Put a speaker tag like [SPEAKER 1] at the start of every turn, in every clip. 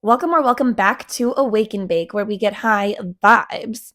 [SPEAKER 1] Welcome back to Awake and Bake, where we get high vibes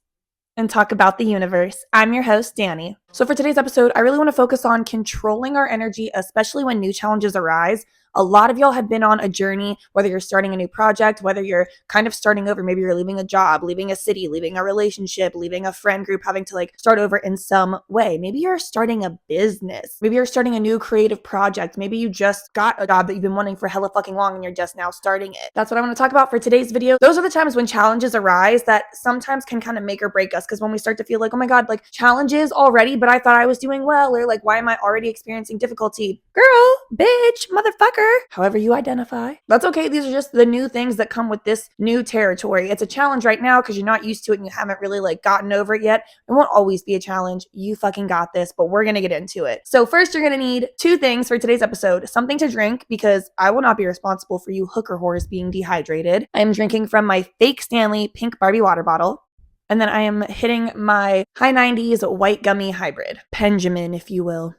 [SPEAKER 1] and talk about the universe. I'm your host, Danny. So for today's episode, I really want to focus on controlling our energy, especially when new challenges arise. A lot of y'all have been on a journey, whether you're starting a new project, whether you're kind of starting over, maybe you're leaving a job, leaving a city, leaving a relationship, leaving a friend group, having to start over in some way. Maybe you're starting a business. Maybe you're starting a new creative project. Maybe you just got a job that you've been wanting for hella fucking long and you're just now starting it. That's what I want to talk about for today's video. Those are the times when challenges arise that sometimes can kind of make or break us, because when we start to feel like, oh my God, challenges already, but I thought I was doing well, or why am I already experiencing difficulty? Girl, bitch, motherfucker, however you identify. That's okay. These are just the new things that come with this new territory. It's a challenge right now because you're not used to it and you haven't really gotten over it yet. It won't always be a challenge. You fucking got this, but we're going to get into it. So first, you're going to need two things for today's episode. Something to drink, because I will not be responsible for you hooker whores being dehydrated. I am drinking from my fake Stanley pink Barbie water bottle. And then I am hitting my high 90s white gummy hybrid. Benjamin, if you will.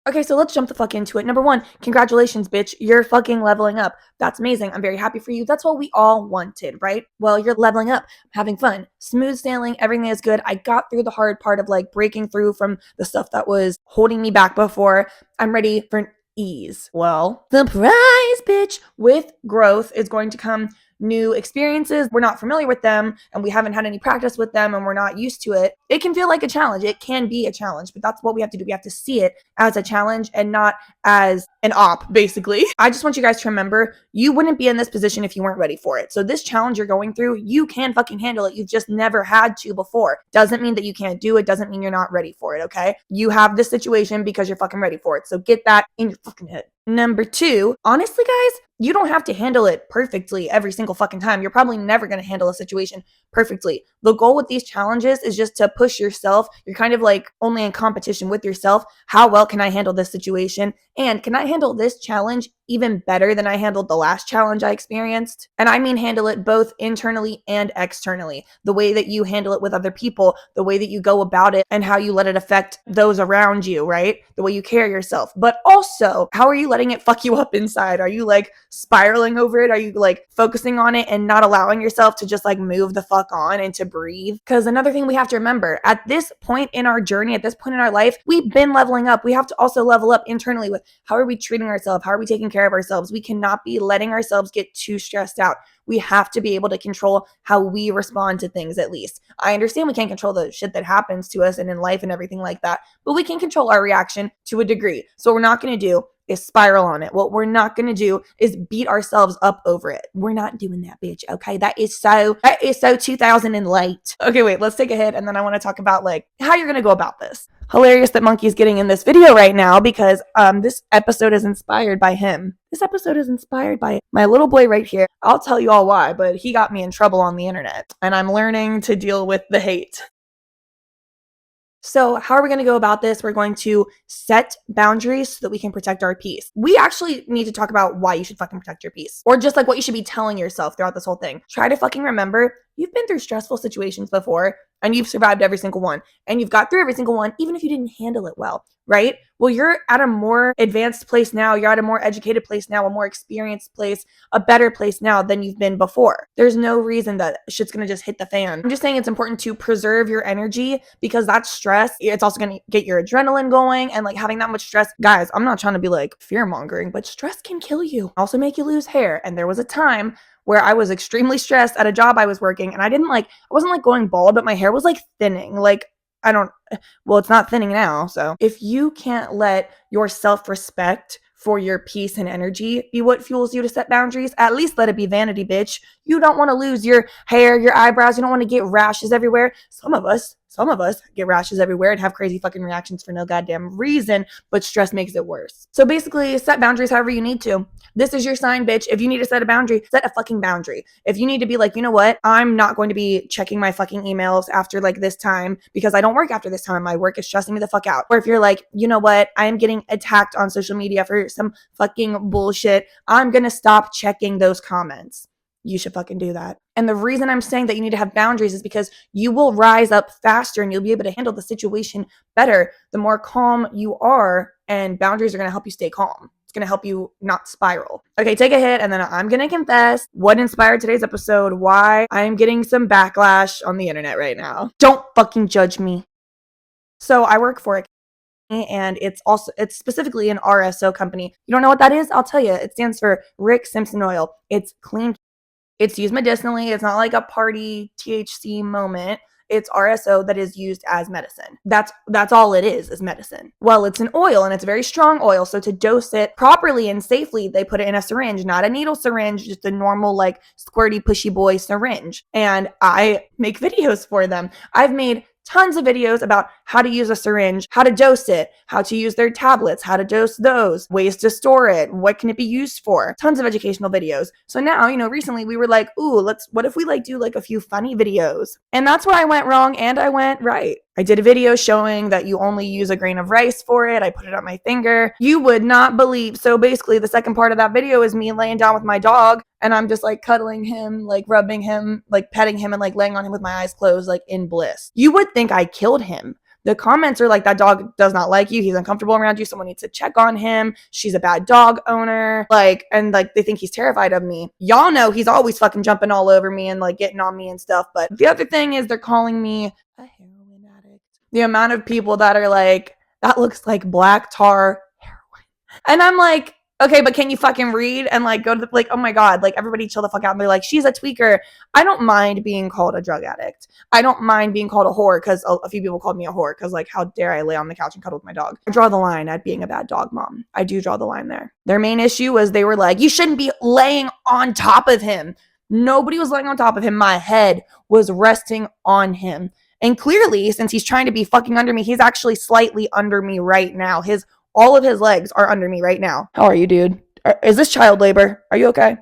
[SPEAKER 1] Okay, so let's jump the fuck into it. Number one, congratulations, bitch. You're fucking leveling up. That's amazing. I'm very happy for you. That's what we all wanted, right? Well, you're leveling up, having fun, smooth sailing, everything is good. I got through the hard part of breaking through from the stuff that was holding me back before. I'm ready for ease. Well, surprise, bitch. With growth is going to come new experiences. We're not familiar with them and we haven't had any practice with them and we're not used to it. It can feel like a challenge. It can be a challenge, but that's what we have to do. We have to see it as a challenge and not as an op, basically. I just want you guys to remember, you wouldn't be in this position if you weren't ready for it. So this challenge you're going through, you can fucking handle it. You've just never had to before. Doesn't mean that you can't do it. Doesn't mean you're not ready for it, okay? You have this situation because you're fucking ready for it. So get that in your fucking head. Number two, honestly, guys, you don't have to handle it perfectly every single fucking time. You're probably never going to handle a situation perfectly. The goal with these challenges is just to push yourself. You're kind of only in competition with yourself. How well can I handle this situation? And can I handle this challenge even better than I handled the last challenge I experienced? And I mean handle it both internally and externally. The way that you handle it with other people, the way that you go about it, and how you let it affect those around you, right? The way you carry yourself. But also, how are you letting it fuck you up inside? Are you spiraling over it? Are you focusing on it and not allowing yourself to just move the fuck on and to breathe? Because another thing we have to remember, at this point in our journey, at this point in our life, we've been leveling up. We have to also level up internally with how are we treating ourselves? How are we taking care of ourselves? We cannot be letting ourselves get too stressed out. We have to be able to control how we respond to things, at least. I understand we can't control the shit that happens to us and in life and everything like that, but we can control our reaction to a degree. So what we're not going to do is spiral on it. What we're not going to do is beat ourselves up over it. We're not doing that, bitch. Okay. That is so 2000 and late. Okay, wait, let's take a hit. And then I want to talk about how you're going to go about this. Hilarious that Monkey's getting in this video right now because this episode is inspired by him. This episode is inspired by my little boy right here. I'll tell you all why, but he got me in trouble on the internet and I'm learning to deal with the hate. So how are we going to go about this? We're going to set boundaries so that we can protect our peace. We actually need to talk about why you should fucking protect your peace, or just what you should be telling yourself throughout this whole thing. Try to fucking remember you've been through stressful situations before and you've survived every single one and you've got through every single one, even if you didn't handle it well, right? Well, you're at a more advanced place now. You're at a more educated place now, a more experienced place, a better place now than you've been before. There's no reason that shit's going to just hit the fan. I'm just saying it's important to preserve your energy because that stress, it's also going to get your adrenaline going, and having that much stress. Guys, I'm not trying to be fear mongering, but stress can kill you. Also make you lose hair. And there was a time where I was extremely stressed at a job I was working and I wasn't going bald, but my hair was thinning. It's not thinning now. So if you can't let your self-respect for your peace and energy be what fuels you to set boundaries, at least let it be vanity, bitch. You don't want to lose your hair, your eyebrows. You don't want to get rashes everywhere. Some of us get rashes everywhere and have crazy fucking reactions for no goddamn reason, but stress makes it worse. So basically, set boundaries however you need to. This is your sign, bitch. If you need to set a boundary, set a fucking boundary. If you need to be you know what? I'm not going to be checking my fucking emails after this time because I don't work after this time. My work is stressing me the fuck out. Or if you're you know what? I am getting attacked on social media for some fucking bullshit. I'm going to stop checking those comments. You should fucking do that. And the reason I'm saying that you need to have boundaries is because you will rise up faster and you'll be able to handle the situation better the more calm you are, and boundaries are going to help you stay calm. It's going to help you not spiral. Okay, take a hit, and then I'm going to confess what inspired today's episode, why I'm getting some backlash on the internet right now. Don't fucking judge me. So I work for a company, and it's specifically an RSO company. You don't know what that is? I'll tell you. It stands for Rick Simpson Oil. It's clean. It's used medicinally. It's not like a party THC moment. It's RSO that is used as medicine. That's all it is medicine. Well, it's an oil, and it's a very strong oil. So to dose it properly and safely, they put it in a syringe, not a needle syringe, just a normal like squirty pushy boy syringe. And I make videos for them. I've made tons of videos about how to use a syringe, how to dose it, how to use their tablets, how to dose those, ways to store it, what can it be used for. Tons of educational videos. So now, recently we were like, ooh, what if we like do like a few funny videos? And that's where I went wrong and I went right. I did a video showing that you only use a grain of rice for it. I put it on my finger. You would not believe. So basically the second part of that video is me laying down with my dog, and I'm just like cuddling him, like rubbing him, like petting him, and like laying on him with my eyes closed, like in bliss. You would think I killed him. The comments are like, that dog does not like you. He's uncomfortable around you. Someone needs to check on him. She's a bad dog owner. And they think he's terrified of me. Y'all know he's always fucking jumping all over me and like getting on me and stuff. But the other thing is they're calling me a heroin addict. The amount of people that are like, that looks like black tar heroin. And I'm like, okay, but can you fucking read and like go to the, like, oh my God, like everybody chill the fuck out. And they're like, she's a tweaker. I don't mind being called a drug addict. I don't mind being called a whore, because a few people called me a whore because like, how dare I lay on the couch and cuddle with my dog? I draw the line at being a bad dog mom. I do draw the line there. Their main issue was they were like, you shouldn't be laying on top of him. Nobody was laying on top of him. My head was resting on him. And clearly, since he's trying to be fucking under me, he's actually slightly under me right now. All of his legs are under me right now. How are you, dude? Is this child labor? Are you okay?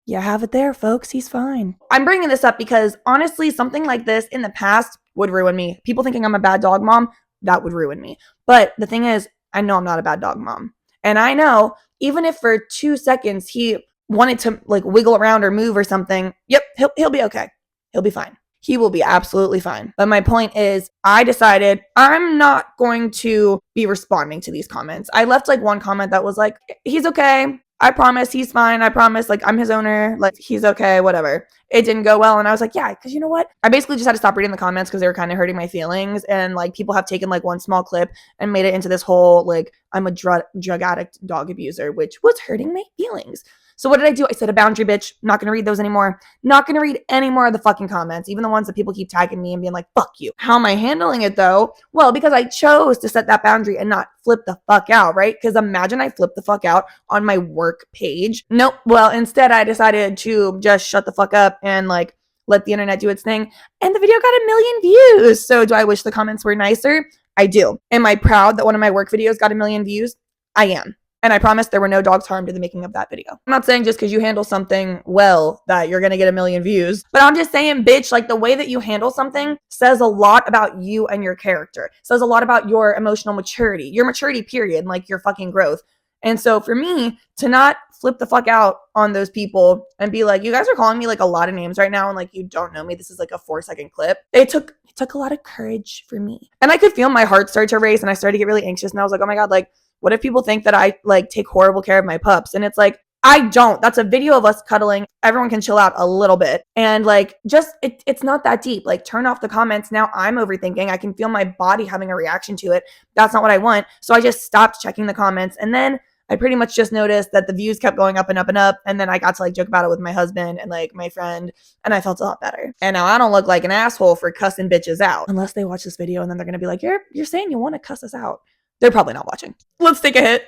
[SPEAKER 1] You have it there, folks. He's fine. I'm bringing this up because honestly, something like this in the past would ruin me. People thinking I'm a bad dog mom, that would ruin me. But the thing is, I know I'm not a bad dog mom. And I know even if for 2 seconds he wanted to like wiggle around or move or something, yep, he'll be okay. He'll be fine. He will be absolutely fine. But my point is, I decided I'm not going to be responding to these comments. I left like one comment that was like, he's okay. I promise he's fine. I promise, like, I'm his owner. Like, he's okay, whatever. It didn't go well. And I was like, yeah, because you know what? I basically just had to stop reading the comments because they were kind of hurting my feelings. And like, people have taken like one small clip and made it into this whole, like, I'm a drug addict dog abuser, which was hurting my feelings. So what did I do? I set a boundary, bitch. Not going to read those anymore. Not going to read any more of the fucking comments, even the ones that people keep tagging me and being like, fuck you. How am I handling it though? Well, because I chose to set that boundary and not flip the fuck out, right? Because imagine I flip the fuck out on my work page. Nope. Well, instead I decided to just shut the fuck up and like let the internet do its thing. And the video got 1 million views. So do I wish the comments were nicer? I do. Am I proud that one of my work videos got 1 million views? I am. And I promise there were no dogs harmed in the making of that video. I'm not saying just because you handle something well that you're going to get 1 million views. But I'm just saying, bitch, like the way that you handle something says a lot about you and your character. Says a lot about your emotional maturity. Your maturity, period. And like your fucking growth. And so for me to not flip the fuck out on those people and be like, you guys are calling me like a lot of names right now and like you don't know me. This is like a 4-second clip. It took a lot of courage for me. And I could feel my heart start to race and I started to get really anxious. And I was like, oh my God, like, what if people think that I like take horrible care of my pups? And it's like, I don't. That's a video of us cuddling. Everyone can chill out a little bit. And like, just, it's not that deep. Like, turn off the comments. Now I'm overthinking. I can feel my body having a reaction to it. That's not what I want. So I just stopped checking the comments. And then I pretty much just noticed that the views kept going up and up and up. And then I got to like joke about it with my husband and like my friend. And I felt a lot better. And now I don't look like an asshole for cussing bitches out. Unless they watch this video and then they're going to be like, you're saying you want to cuss us out. They're probably not watching. Let's take a hit.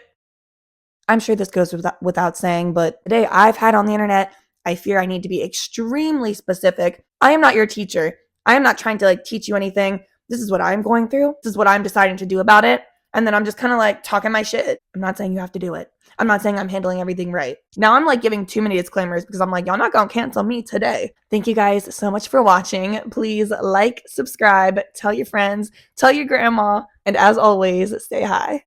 [SPEAKER 1] I'm sure this goes without saying, but today I've had on the internet, I fear I need to be extremely specific. I am not your teacher. I am not trying to like teach you anything. This is what I'm going through. This is what I'm deciding to do about it. And then I'm just kind of like talking my shit. I'm not saying you have to do it. I'm not saying I'm handling everything right. Now I'm like giving too many disclaimers because I'm like, y'all not gonna cancel me today. Thank you guys so much for watching. Please like, subscribe, tell your friends, tell your grandma, and as always, stay high.